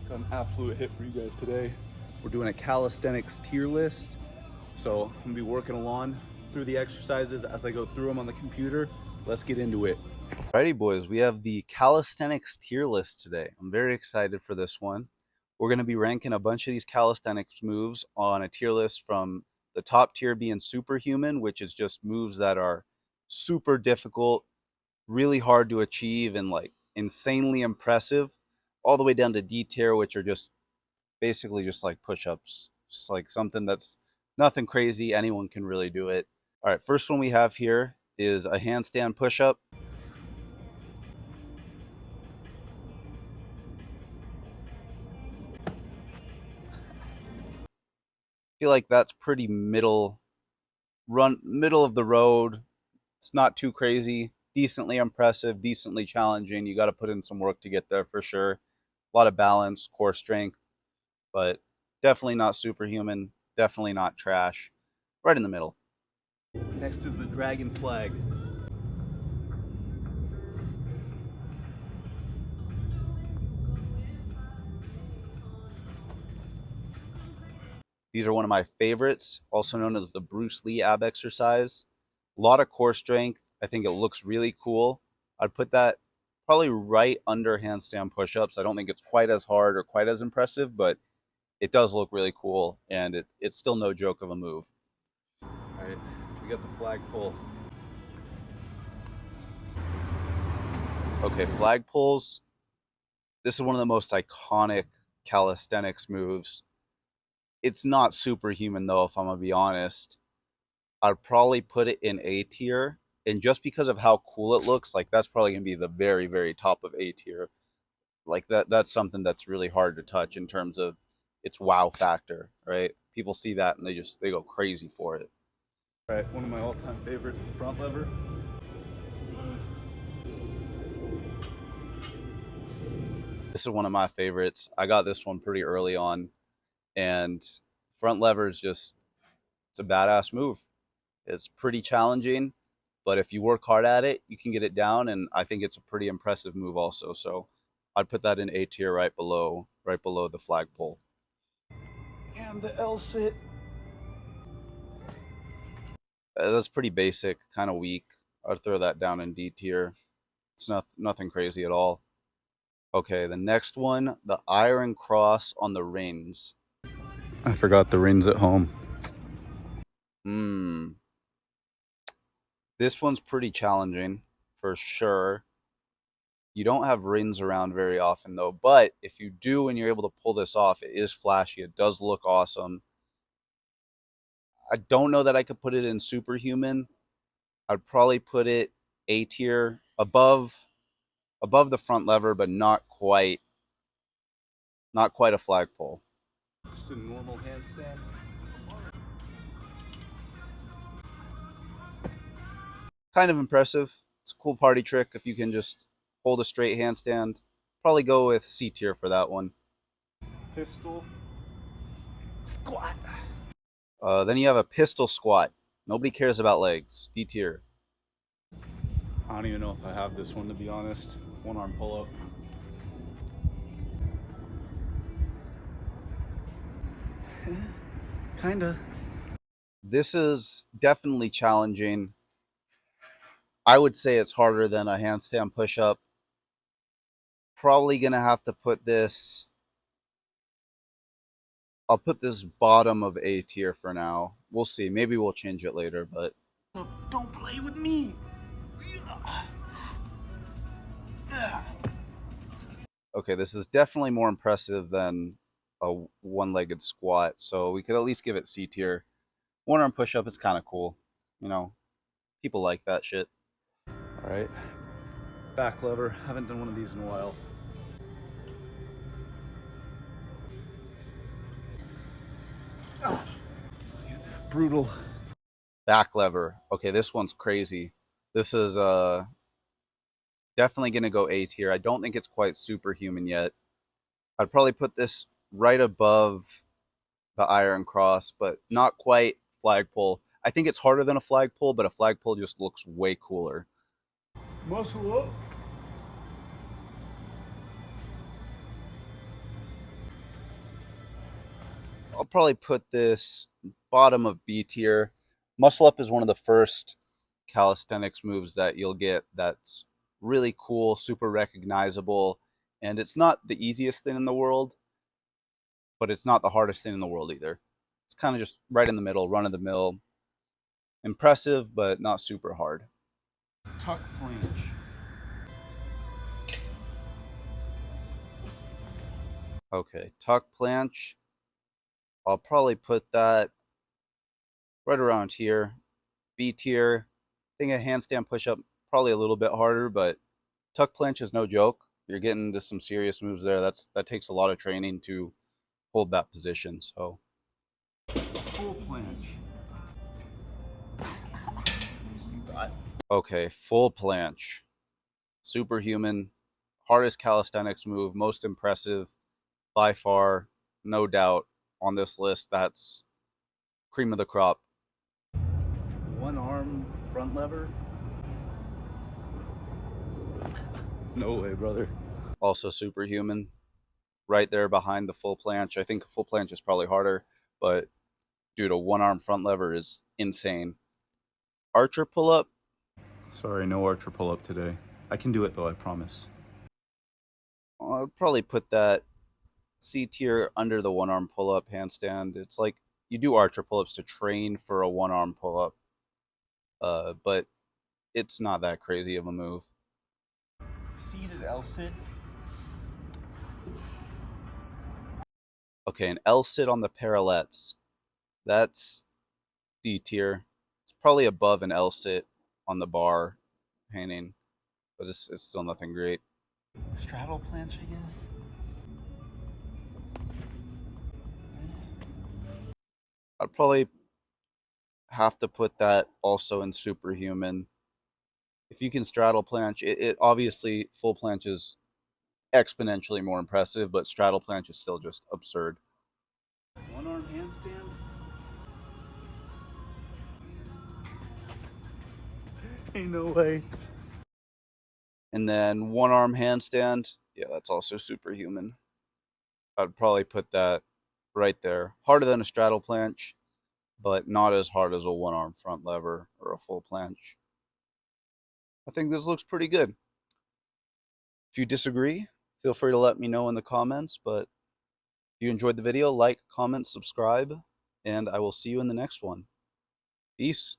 Got an absolute hit for you guys today. We're doing a calisthenics tier list. So I'm gonna be working along through the exercises as I go through them on the computer. Let's get into it. Alrighty boys, we have the calisthenics tier list today. I'm very excited for this one. We're gonna be ranking a bunch of these calisthenics moves on a tier list from the top tier being superhuman, which is just moves that are super difficult, really hard to achieve, and like insanely impressive, all the way down to D tier, which are just basically just like push-ups, just like something that's nothing crazy. Anyone can really do it. All right, first one we have here is a handstand push-up. I feel like that's pretty middle of the road. It's not too crazy, decently impressive, decently challenging. You got to put in some work to get there for sure. A lot of balance, core strength, but definitely not superhuman, definitely not trash. Right in the middle. Next is the dragon flag. These are one of my favorites, also known as the Bruce Lee ab exercise. A lot of core strength. I think it looks really cool. I'd put that probably right under handstand push-ups. I don't think it's quite as hard or quite as impressive, but it does look really cool, and it's still no joke of a move. All right, we got the flag pull. Okay, flag pulls. This is one of the most iconic calisthenics moves. It's not superhuman though, if I'm gonna be honest. I'd probably put it in A tier, and just because of how cool it looks, like that's probably gonna be the very, very top of A tier. Like that's something that's really hard to touch in terms of its wow factor, right? People see that and they go crazy for it. All right, one of my all-time favorites, the front lever. This is one of my favorites. I got this one pretty early on, and front lever is just, it's a badass move. It's pretty challenging, but if you work hard at it, you can get it down, and I think it's a pretty impressive move also. So I'd put that in A tier right below the flagpole. And the L sit. That's pretty basic, kind of weak. I'd throw that down in D tier. It's nothing crazy at all. Okay, the next one, the iron cross on the rings. I forgot the rings at home. This one's pretty challenging for sure. You don't have rings around very often though, but if you do and you're able to pull this off, it is flashy. It does look awesome. I don't know that I could put it in superhuman. I'd probably put it A tier, above the front lever, but not quite a flagpole. Just a normal handstand. Kind of impressive. It's a cool party trick if you can just hold a straight handstand. Probably go with C tier for that one. Pistol squat. Then you have a pistol squat. Nobody cares about legs. D tier. I don't even know if I have this one, to be honest. One arm pull up. Kinda. This is definitely challenging. I would say it's harder than a handstand push-up. Probably gonna have to put this, I'll put this bottom of A tier for now. We'll see. Maybe we'll change it later, but don't play with me. Okay, this is definitely more impressive than a one-legged squat, so we could at least give it C tier. One arm push-up is kind of cool. You know, people like that shit. All right, back lever. Haven't done one of these in a while. Brutal. Back lever. Okay, this one's crazy. This is definitely gonna go A tier. I don't think it's quite superhuman yet. I'd probably put this right above the iron cross, but not quite flagpole. I think it's harder than a flagpole, but a flagpole just looks way cooler. Muscle up. probably put this bottom of B tier. Muscle up is one of the first calisthenics moves that you'll get that's really cool, super recognizable, and it's not the easiest thing in the world, but it's not the hardest thing in the world either. It's kind of just right in the middle, run of the mill, impressive, but not super hard. Tuck planche. Okay, tuck planche. I'll probably put that right around here. B tier. I think a handstand push-up probably a little bit harder, but tuck planche is no joke. You're getting into some serious moves there. That takes a lot of training to hold that position. So full planche. Okay, full planche. Superhuman, hardest calisthenics move, most impressive by far, no doubt on this list. That's cream of the crop. One arm front lever. No way, brother. Also superhuman. Right there behind the full planche. I think a full planche is probably harder, but dude, a one arm front lever is insane. Archer pull up. Sorry, no archer pull up today. I can do it though, I promise. I'd probably put that C tier under the one arm pull up handstand. It's like you do archer pull ups to train for a one arm pull up, but it's not that crazy of a move. Seated L sit. Okay, an L sit on the parallettes. That's D tier. It's probably above an L sit on the bar painting, but it's still nothing great. Straddle planche, I guess. I'd probably have to put that also in superhuman. If you can straddle planche, it obviously full planche is exponentially more impressive, but straddle planche is still just absurd. One arm handstand. Ain't no way. And then one arm handstand. Yeah, that's also superhuman. I'd probably put that right there. Harder than a straddle planche, but not as hard as a one arm front lever or a full planche. I think this looks pretty good. If you disagree, feel free to let me know in the comments, but if you enjoyed the video, like, comment, subscribe, and I will see you in the next one. Peace.